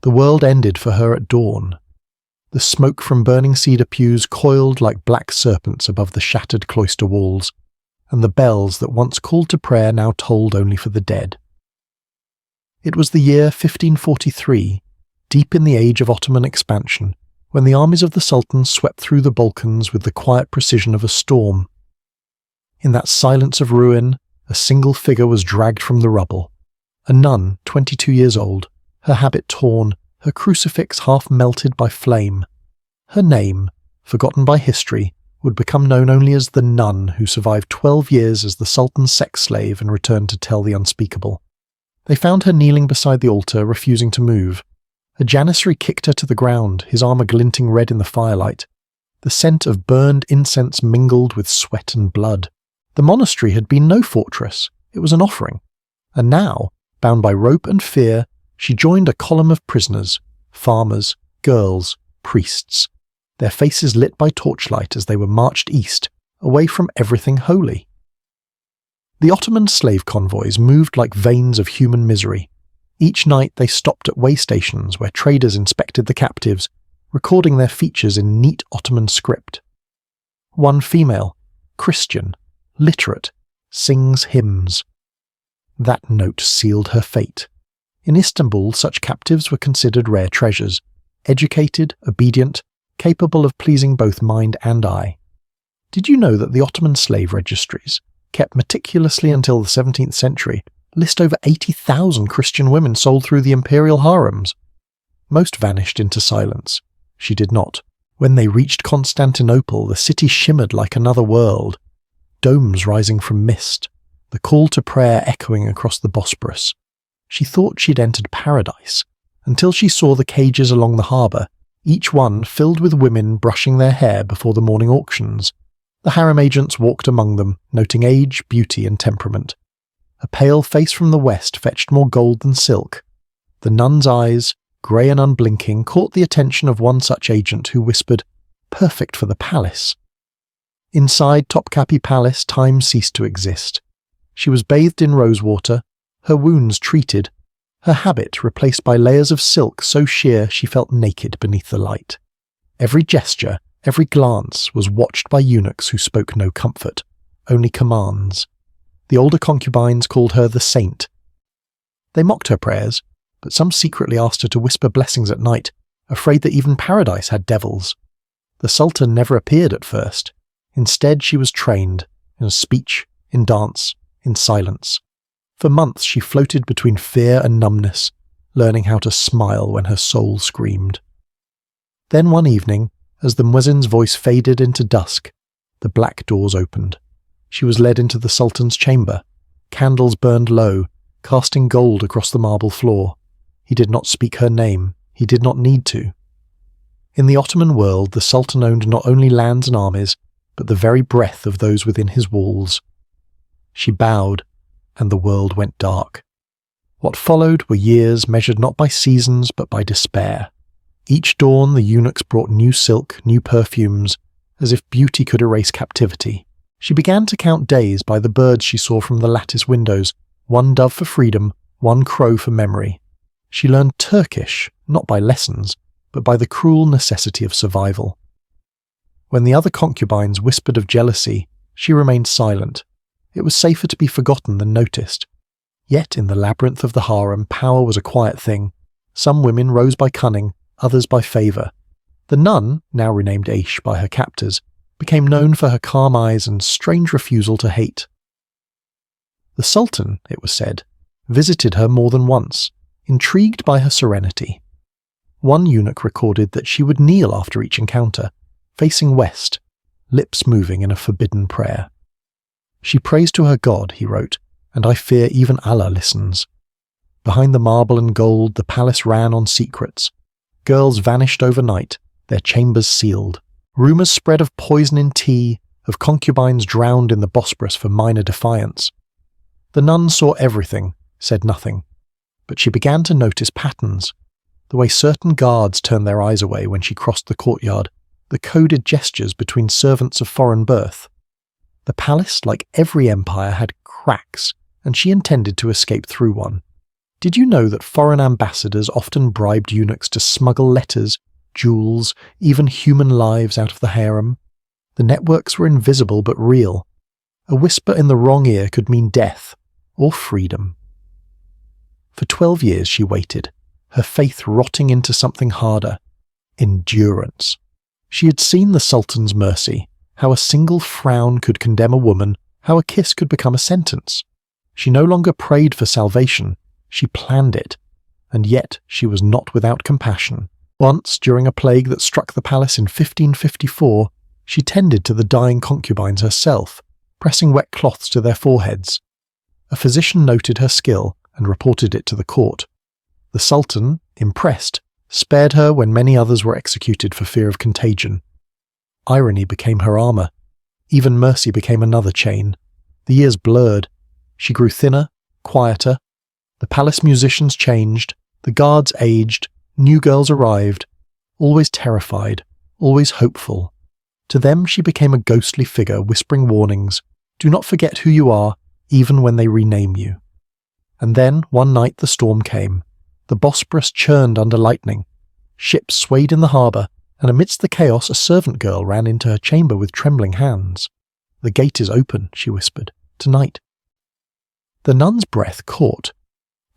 The world ended for her at dawn. The smoke from burning cedar pews coiled like black serpents above the shattered cloister walls, and the bells that once called to prayer now tolled only for the dead. It was the year 1543, deep in the age of Ottoman expansion, when the armies of the Sultan swept through the Balkans with the quiet precision of a storm. In that silence of ruin, a single figure was dragged from the rubble. A nun, 22 years old, her habit torn, her crucifix half melted by flame. Her name, forgotten by history, would become known only as the nun who survived 12 years as the Sultan's sex slave and returned to tell the unspeakable. They found her kneeling beside the altar, refusing to move. A janissary kicked her to the ground, his armour glinting red in the firelight. The scent of burned incense mingled with sweat and blood. The monastery had been no fortress, it was an offering. And now, bound by rope and fear, she joined a column of prisoners, farmers, girls, priests, their faces lit by torchlight as they were marched east, away from everything holy. The Ottoman slave convoys moved like veins of human misery. Each night they stopped at way stations where traders inspected the captives, recording their features in neat Ottoman script. One female, Christian, literate, sings hymns. That note sealed her fate. In Istanbul, such captives were considered rare treasures, educated, obedient, capable of pleasing both mind and eye. Did you know that the Ottoman slave registries, kept meticulously until the 17th century, list over 80,000 Christian women sold through the Imperial harems? Most vanished into silence. She did not. When they reached Constantinople, the city shimmered like another world, domes rising from mist, the call to prayer echoing across the Bosporus. She thought she'd entered paradise, until she saw the cages along the harbour, each one filled with women brushing their hair before the morning auctions. The harem agents walked among them, noting age, beauty and temperament. A pale face from the west fetched more gold than silk. The nun's eyes, grey and unblinking, caught the attention of one such agent who whispered, "Perfect for the palace." Inside Topkapi Palace, time ceased to exist. She was bathed in rosewater, her wounds treated, her habit replaced by layers of silk so sheer she felt naked beneath the light. Every gesture, every glance was watched by eunuchs who spoke no comfort, only commands. The older concubines called her the saint. They mocked her prayers, but some secretly asked her to whisper blessings at night, afraid that even paradise had devils. The Sultan never appeared at first. Instead, she was trained, in speech, in dance, in silence. For months she floated between fear and numbness, learning how to smile when her soul screamed. Then one evening, as the muezzin's voice faded into dusk, the black doors opened. She was led into the Sultan's chamber. Candles burned low, casting gold across the marble floor. He did not speak her name. He did not need to. In the Ottoman world, the Sultan owned not only lands and armies, but the very breath of those within his walls. She bowed, and the world went dark. What followed were years measured not by seasons but by despair. Each dawn the eunuchs brought new silk, new perfumes, as if beauty could erase captivity. She began to count days by the birds she saw from the lattice windows, one dove for freedom, one crow for memory. She learned Turkish, not by lessons, but by the cruel necessity of survival. When the other concubines whispered of jealousy, she remained silent. It was safer to be forgotten than noticed. Yet in the labyrinth of the harem, power was a quiet thing. Some women rose by cunning, others by favour. The nun, now renamed Aish by her captors, became known for her calm eyes and strange refusal to hate. The Sultan, it was said, visited her more than once, intrigued by her serenity. One eunuch recorded that she would kneel after each encounter, facing west, lips moving in a forbidden prayer. "She prays to her God," he wrote, "and I fear even Allah listens." Behind the marble and gold, the palace ran on secrets. Girls vanished overnight, their chambers sealed. Rumours spread of poison in tea, of concubines drowned in the Bosporus for minor defiance. The nun saw everything, said nothing, but she began to notice patterns. The way certain guards turned their eyes away when she crossed the courtyard, the coded gestures between servants of foreign birth. The palace, like every empire, had cracks, and she intended to escape through one. Did you know that foreign ambassadors often bribed eunuchs to smuggle letters, jewels, even human lives out of the harem? The networks were invisible but real. A whisper in the wrong ear could mean death or freedom. For 12 years she waited, her faith rotting into something harder: endurance. She had seen the Sultan's mercy, how a single frown could condemn a woman, how a kiss could become a sentence. She no longer prayed for salvation, she planned it, and yet she was not without compassion. Once, during a plague that struck the palace in 1554, she tended to the dying concubines herself, pressing wet cloths to their foreheads. A physician noted her skill and reported it to the court. The Sultan, impressed, spared her when many others were executed for fear of contagion. Irony became her armour. Even mercy became another chain. The years blurred. She grew thinner, quieter. The palace musicians changed, the guards aged, new girls arrived, always terrified, always hopeful. To them she became a ghostly figure whispering warnings: do not forget who you are, even when they rename you. And then, one night, the storm came. The Bosporus churned under lightning. Ships swayed in the harbour, and amidst the chaos a servant girl ran into her chamber with trembling hands. "The gate is open," she whispered. "Tonight." The nun's breath caught.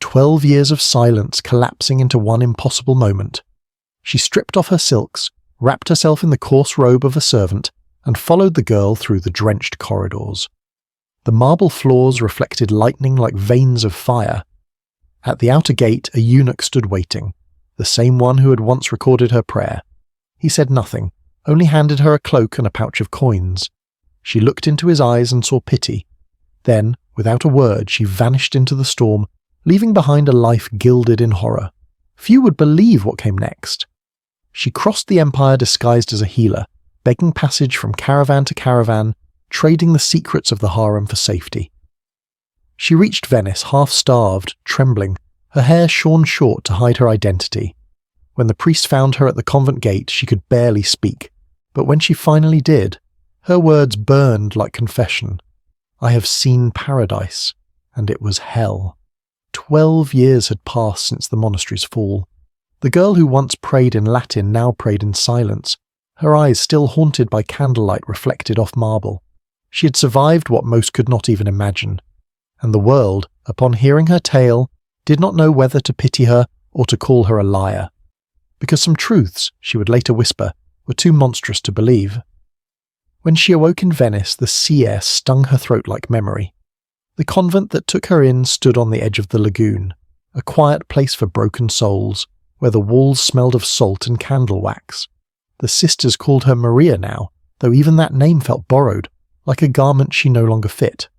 12 years of silence collapsing into one impossible moment. She stripped off her silks, wrapped herself in the coarse robe of a servant, and followed the girl through the drenched corridors. The marble floors reflected lightning like veins of fire. At the outer gate a eunuch stood waiting, the same one who had once recorded her prayer. He said nothing, only handed her a cloak and a pouch of coins. She looked into his eyes and saw pity. Then, without a word, she vanished into the storm, leaving behind a life gilded in horror. Few would believe what came next. She crossed the empire disguised as a healer, begging passage from caravan to caravan, trading the secrets of the harem for safety. She reached Venice half-starved, trembling, her hair shorn short to hide her identity. When the priest found her at the convent gate, she could barely speak, but when she finally did, her words burned like confession. "I have seen paradise, and it was hell." 12 years had passed since the monastery's fall. The girl who once prayed in Latin now prayed in silence, her eyes still haunted by candlelight reflected off marble. She had survived what most could not even imagine, and the world, upon hearing her tale, did not know whether to pity her or to call her a liar, because some truths, she would later whisper, were too monstrous to believe. When she awoke in Venice, the sea air stung her throat like memory. The convent that took her in stood on the edge of the lagoon, a quiet place for broken souls, where the walls smelled of salt and candle wax. The sisters called her Maria now, though even that name felt borrowed, like a garment she no longer fit.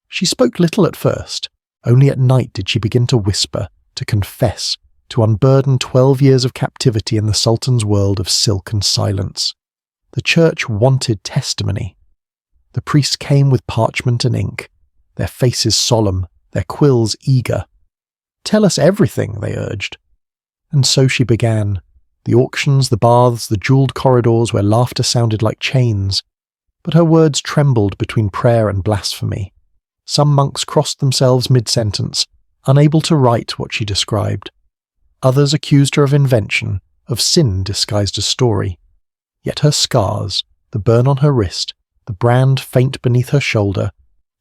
She spoke little at first. Only at night did she begin to whisper, to confess, to unburden 12 years of captivity in the Sultan's world of silk and silence. The church wanted testimony. The priests came with parchment and ink, their faces solemn, their quills eager. "Tell us everything," they urged. And so she began. The auctions, the baths, the jewelled corridors where laughter sounded like chains. But her words trembled between prayer and blasphemy. Some monks crossed themselves mid-sentence, unable to write what she described. Others accused her of invention, of sin disguised as story. Yet her scars, the burn on her wrist, the brand faint beneath her shoulder,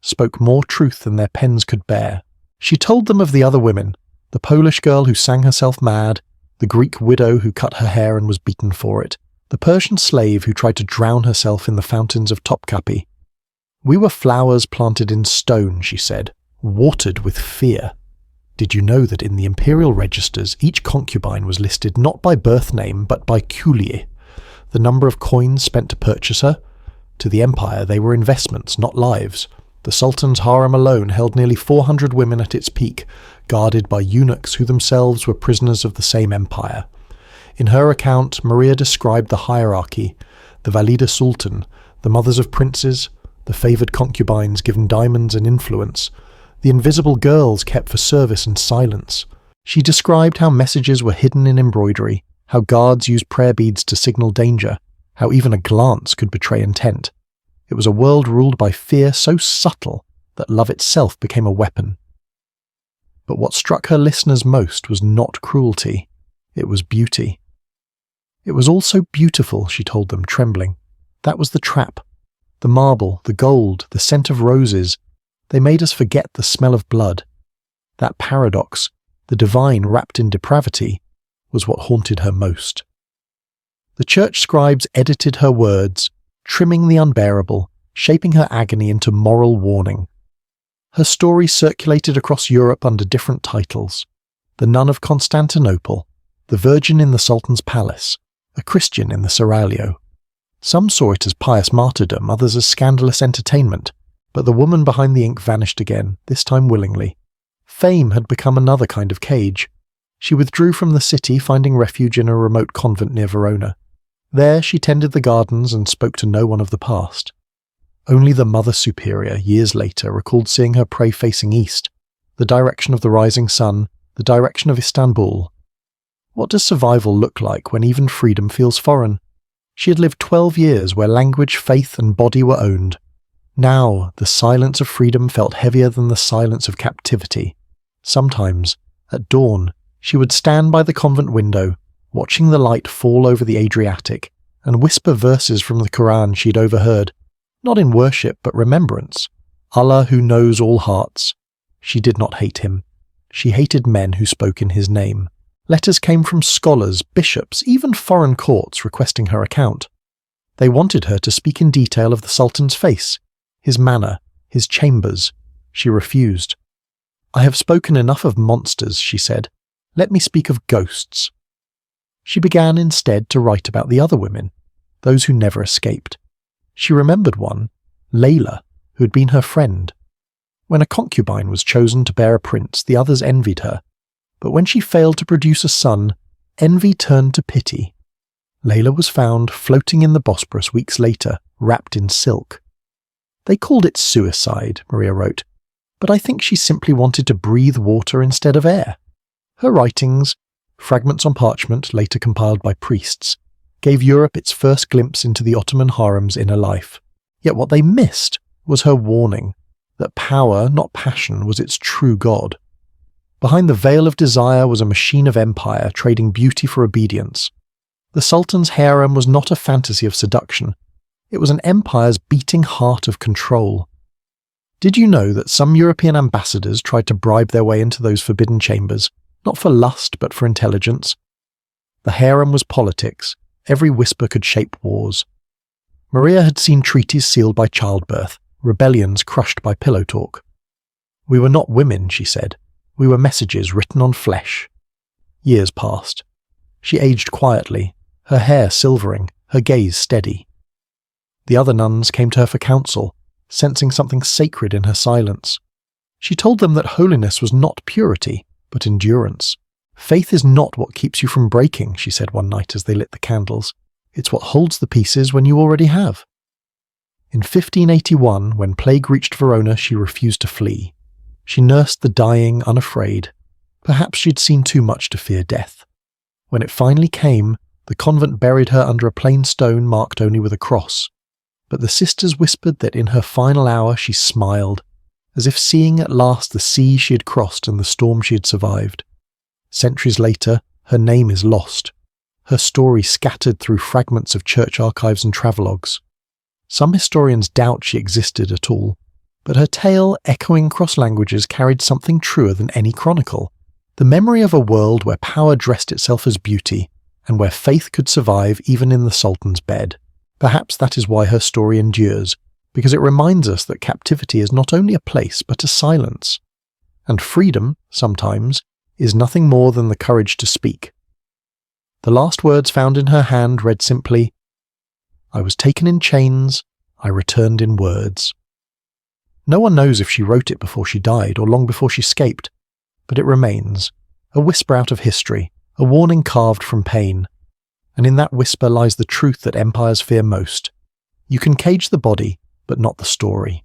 spoke more truth than their pens could bear. She told them of the other women, the Polish girl who sang herself mad, the Greek widow who cut her hair and was beaten for it, the Persian slave who tried to drown herself in the fountains of Topkapi. "We were flowers planted in stone," she said, "watered with fear. Did you know that in the imperial registers each concubine was listed not by birth name but by kuliye, the number of coins spent to purchase her? To the empire they were investments, not lives. The Sultan's harem alone held nearly 400 women at its peak, guarded by eunuchs who themselves were prisoners of the same empire. In her account, Maria described the hierarchy, the Valida Sultan, the mothers of princes, the favoured concubines given diamonds and influence, the invisible girls kept for service and silence. She described how messages were hidden in embroidery, how guards used prayer beads to signal danger, how even a glance could betray intent. It was a world ruled by fear so subtle that love itself became a weapon. But what struck her listeners most was not cruelty, it was beauty. It was all so beautiful, she told them, trembling. That was the trap. The marble, the gold, the scent of roses, they made us forget the smell of blood. That paradox, the divine wrapped in depravity, was what haunted her most. The church scribes edited her words, trimming the unbearable, shaping her agony into moral warning. Her story circulated across Europe under different titles: the Nun of Constantinople, the Virgin in the Sultan's Palace, a Christian in the Seraglio. Some saw it as pious martyrdom, others as scandalous entertainment, but the woman behind the ink vanished again, this time willingly. Fame had become another kind of cage. She withdrew from the city, finding refuge in a remote convent near Verona. There she tended the gardens and spoke to no one of the past. Only the Mother Superior, years later, recalled seeing her pray facing east, the direction of the rising sun, the direction of Istanbul. What does survival look like when even freedom feels foreign? She had lived 12 years where language, faith, and body were owned. Now, the silence of freedom felt heavier than the silence of captivity. Sometimes, at dawn, she would stand by the convent window, watching the light fall over the Adriatic, and whisper verses from the Quran she'd overheard, not in worship but remembrance. Allah who knows all hearts. She did not hate him. She hated men who spoke in his name. Letters came from scholars, bishops, even foreign courts requesting her account. They wanted her to speak in detail of the Sultan's face, his manner, his chambers. She refused. "I have spoken enough of monsters," she said. "Let me speak of ghosts." She began instead to write about the other women, those who never escaped. She remembered one, Layla, who had been her friend. When a concubine was chosen to bear a prince, the others envied her. But when she failed to produce a son, envy turned to pity. Layla was found floating in the Bosporus weeks later, wrapped in silk. "They called it suicide," Maria wrote, "but I think she simply wanted to breathe water instead of air." Her writings, fragments on parchment later compiled by priests, gave Europe its first glimpse into the Ottoman harem's inner life. Yet what they missed was her warning that power, not passion, was its true god. Behind the veil of desire was a machine of empire trading beauty for obedience. The Sultan's harem was not a fantasy of seduction. It was an empire's beating heart of control. Did you know that some European ambassadors tried to bribe their way into those forbidden chambers, not for lust but for intelligence? The harem was politics. Every whisper could shape wars. Maria had seen treaties sealed by childbirth, rebellions crushed by pillow talk. "We were not women," she said. "We were messages written on flesh." Years passed. She aged quietly, her hair silvering, her gaze steady. The other nuns came to her for counsel, sensing something sacred in her silence. She told them that holiness was not purity, but endurance. "Faith is not what keeps you from breaking," she said one night as they lit the candles. "It's what holds the pieces when you already have." In 1581, when plague reached Verona, she refused to flee. She nursed the dying, unafraid. Perhaps she'd seen too much to fear death. When it finally came, the convent buried her under a plain stone marked only with a cross. But the sisters whispered that in her final hour she smiled, as if seeing at last the sea she had crossed and the storm she had survived. Centuries later, her name is lost, her story scattered through fragments of church archives and travelogues. Some historians doubt she existed at all, but her tale, echoing across languages, carried something truer than any chronicle: the memory of a world where power dressed itself as beauty, and where faith could survive even in the Sultan's bed. Perhaps that is why her story endures, because it reminds us that captivity is not only a place but a silence. And freedom, sometimes, is nothing more than the courage to speak. The last words found in her hand read simply, "I was taken in chains, I returned in words." No one knows if she wrote it before she died or long before she escaped, but it remains, a whisper out of history, a warning carved from pain. And in that whisper lies the truth that empires fear most. You can cage the body, but not the story.